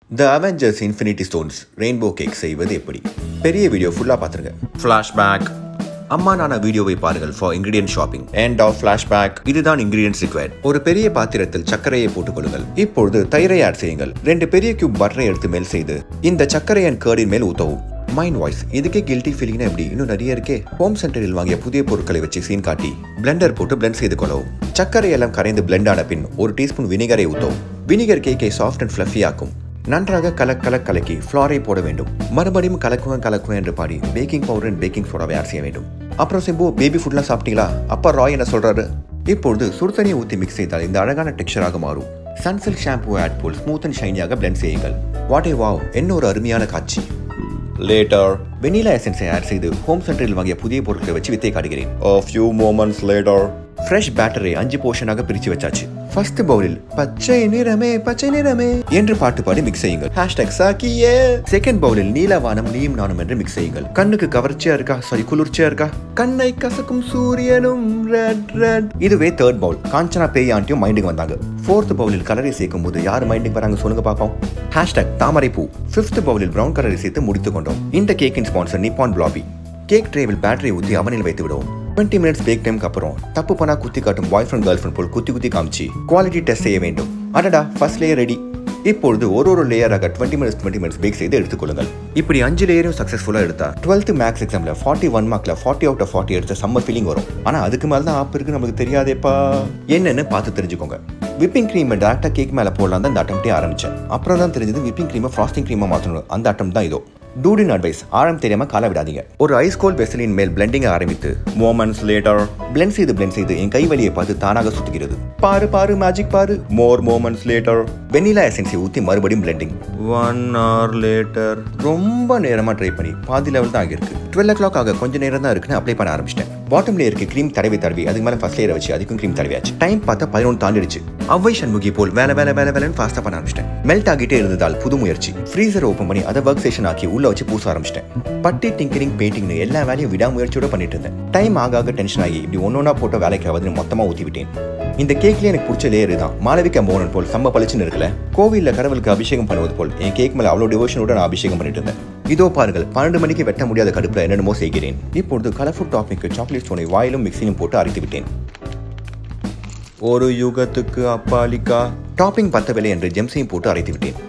The Avengers Infinity Stones Rainbow Cake செய்வது எப்படி? பெரிய வீடியோ ஃபுல்லா பாத்துருங்க. Flashback. அம்மா நான வீடியோவை பாருங்கள் for ingredient shopping. End of flashback. இதுதான் ingredients required. ஒரு பெரிய பாத்திரத்தில் சர்க்கரையை போட்டுக் கொள்ளுங்கள். இப்பொழுது தயிரை ஆட் செய்யுங்கள். 2 பெரிய கியூப் பட்டரை எடுத்து மேல் செய்து இந்த சர்க்கரையின் கர்டின் மேல் ஊத்தவும். மைண்ட் வாய்ஸ் இதுக்கே கில்ட்டி ஃபீலிங்னா எப்படி இன்னும் நிறைய இருக்கே. ஹோம் சென்டரில் வாங்கிய புதிய பொருட்களை வச்சு சீன் காட்டி பிளெண்டர் போட்டு பிளெண்ட் செய்து கொள்ளவும். சர்க்கரை எல்லாம் கரைந்து பிளெண்ட் ஆன பின் 1 டீஸ்பூன் வினிகரை ஊற்றவும். வினிகர் கேக்கை சாஃப்ட் அண்ட் ஃப்ளஃபி ஆக்கும். நன்றாக கலக்கி ஃப்ளாரை போட வேண்டும். மறுபடியும் கலக்குவேன் என்று பாடி பேக்கிங் பவுடர் அண்ட் பேக்கிங் சோடாவை ஆட் செய்ய வேண்டும். அப்புறம் சிம்பு பேபி ஃபுட்லாம் சாப்பிட்டீங்களா? அப்பா ராய் என்ன சொல்றாரு? இப்பொழுது சுடுதண்ணியை ஊற்றி மிக்ஸ் செய்தால் இந்த அழகான டெக்ஸ்சராக மாறும். சன்சில்க் ஷாம்பு ஆட் போல் ஸ்மூத் அண்ட் ஷைனியாக பிளெண்ட் செய்யுங்கள். வாட் ஏ வாவ், என்ன ஒரு அருமையான காட்சி. Later, vanilla essence ஆட் செய்து ஹோம் சென்டரில் வாங்கிய புதிய பொருட்களை வச்சு வித்தை காட்டுகிறேன். A few moments later, fresh battery 5 போர்ஷனாக பிரிச்சு வச்சாச்சு. ஃபர்ஸ்ட் பவுலில் பச்சை நிறமே என்று பாட்டு பாடி மிக்ஸ் செய்யுங்கள். #சாக்கியே. செகண்ட் பவுலில் நீலவானம் நீயும் நானும் என்று மிக்ஸ் செய்யுங்கள். கண்ணுக்கு கவர்ச்சியா இருக்கா? குளிர்ச்சியா இருக்கா? கண்ணை கசக்கும் சூரியனும் ரெட். இதுவே தேர்ட் பவுல். காஞ்சனா பேய் ஆண்டியும் மைண்டுக்கு வந்தாங்க. ஃபோர்த் பவுலில் கலரை சேர்க்கும் போது யார் மைண்டுக்கு வராங்க சொல்லுங்க பாப்போம். #தாமரைப்பூ. ஃபிஃப்த் பவுலில் பிரவுன் கலரை சேர்த்து முடித்துக் கொண்டோம். இந்த கேக்கின் ஸ்பான்சர் நிப்பான் பிளாபி. கேக் ட்ரேவில் பேட்டரி ஊற்றி அவனில் வைத்து விடுவோம். 20 minutes பேக் டைமுக்கு அப்புறம் தப்பு பண்ணா குத்தி காட்டும் பாய் ஃப்ரெண்ட் கேர்ள் ஃப்ரெண்ட் போல் குத்தி காமிச்சு குவாலிட்டி டெஸ்ட் செய்ய வேண்டும். அடடா, ஃபர்ஸ்ட் லேயர் ரெடி. இப்பொழுது ஒரு லேயராக 20 minutes பேக் செய்து எடுத்துக்கொள்ளுங்கள். இப்படி 5 லேயரும் சக்சஸ்ஃபுல்லா எடுத்தா 12th மேக்ஸ் எக்ஸாம்ல 41 மார்க்ல 40 out of 40 எடுத்த செம்ம ஃபீலிங் வரும். ஆனா அதுக்கு மேல தான் ஆப் இருக்கு நமக்கு தெரியாதேப்பா. என்னன்னு பார்த்து தெரிஞ்சுக்கோங்க. விப்பிங் கிரீம் டேரக்டா கேக் மேல போடலாம் தான் இந்த அட்டம்ப்டே ஆரம்பிச்சேன். அப்புறம் தான் தெரிஞ்சது விப்பிங் கிரீமை ஃப்ராஸ்டிங் கிரீமா மாற்றணும். அந்த அட்டம் தான் இதோ. டூடின் அட்வைஸ், ஆழம் தெரியாம கால விடாதீங்க. ஒரு ஐஸ் கோல்ட் வெசலின் மேல் பிளெண்டிங் ஆரம்பித்து moments later பிளெண்ட் செய்து என் கை வலியை பார்த்து தானாக சுத்துகிறது. பாரு மேஜிக் பாரு. more moments later வெனிலா எசன்ஸை ஊத்தி மறுபடியும் பிளெண்டிங். 1 hour later ரொம்ப நேரமா ட்ரை பண்ணி பாதி லெவல் தான் ஆகிருக்கு. 12 o'clock ஆக கொஞ்சம் நேரம் தான் இருக்குன்னு அப்ளை பண்ண ஆரம்பிச்சிட்டேன். பாட்டம் லேயருக்கு கிரீம் தடவி அதுக்கு மேல ஃபர்ஸ்ட் லேயரை வச்சு அதுக்கும் கிரீம் தடவியாச்சு. டைம் பார்த்தா 11 தாண்டிடுச்சு. அவ்வை சண்முகி போல் வேலை ஃபாஸ்டா பண்ண ஆரம்பிச்சிட்டேன். மெல்ட் ஆகிட்டே இருந்ததால் புது முயற்சி. ஃப்ரீசர் ஓபன் பண்ணி அதை ஒர்க் ஸ்டேஷன் ஆக்கி உள்ள வச்சு பூச ஆரம்பிச்சிட்டேன். பட்டி டிங்கரிங் பெயிண்டிங் எல்லா வேலையும் விடாமுயற்சியோட பண்ணிட்டு இருந்தேன். டைம் ஆக டென்ஷன் ஆகி இப்படி ஒன்னொன்னா போட்ட வேலைக்கு ஆகுதுன்னு மொத்தமா ஊத்தி விட்டேன். இந்த கேக்ல எனக்கு பிடிச்ச லேயர் தான். மாளவிகா மோகன் போல் செம்ம பளிச்சுன்னு இருக்கல. கோவில்ல கடவுளுக்கு அபிஷேகம் பண்ணுவது போல் என் கேக் மேல அவ்வளவு டிவோஷனோட நான் அபிஷேகம் பண்ணிட்டு இருந்தேன். இதோ பாருங்கள், 12 மணிக்கு வெட்ட முடியாத கடுப்புல என்னென்னமோ செய்கிறேன். இப்பொழுது கலர்ஃபுல் டாப்பிங்க்கு சாக்லேட் ஸ்டோனை வாயிலும் மிக்சிலும் போட்டு அரைத்து விட்டேன். ஒரு யுகத்துக்கு அப்பாலிக்கா. டாப்பிங் பத்தவில்லை என்று ஜெம்ஸையும் போட்டு அரைத்து விட்டேன்.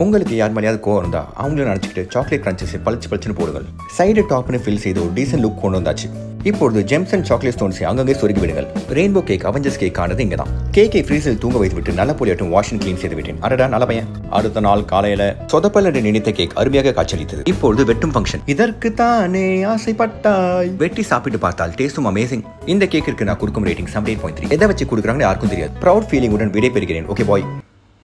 உங்களுக்கு யார் மேலேயாவது கோவம் இருந்தா அவங்களும் நினைச்சிட்டு சாக்லேட் கிரன்ச்சஸ் பளிச்சுன்னு போடுங்கள். சைடு டாப்னு ஃபில் செய்து ஒரு டீசன்ட் லுக் கொண்டு வந்தாச்சு. இப்பொழுது ஜெம்ஸ் அண்ட் சாக்லேட் ஸ்டோன்ஸை அங்கங்கே சொருகி விடுங்கள். ரெயின்போ கேக் அவெஞ்சர்ஸ் கேக் ஆனது இங்கே தான். கேக்கை ஃப்ரீஸில் தூங்க வைத்து விட்டு நல்ல போலியாட்டும் வாஷ் அண்ட் கிளீன் செய்து விட்டேன். அடடா நல்ல பையன். அடுத்த நாள் காலையில சொதப்பல் என்று நினைத்த கேக் அருமையாக காட்சியளித்தது. இப்பொழுது வெட்டும் ஃபங்க்ஷன். இதற்கு தானே ஆசைப்பட்டாய். வெட்டி சாப்பிட்டு பார்த்தால் டேஸ்டும் அமேசிங். இந்த கேக்கிற்கு நான் கொடுக்கும் ரேட்டிங் 78.3. எதை வச்சு கொடுக்குறாங்கன்னு யாருக்கும் தெரியாது. ப்ரௌட் ஃபீலிங் உடன் விடை பெறுகிறேன். Okay bye.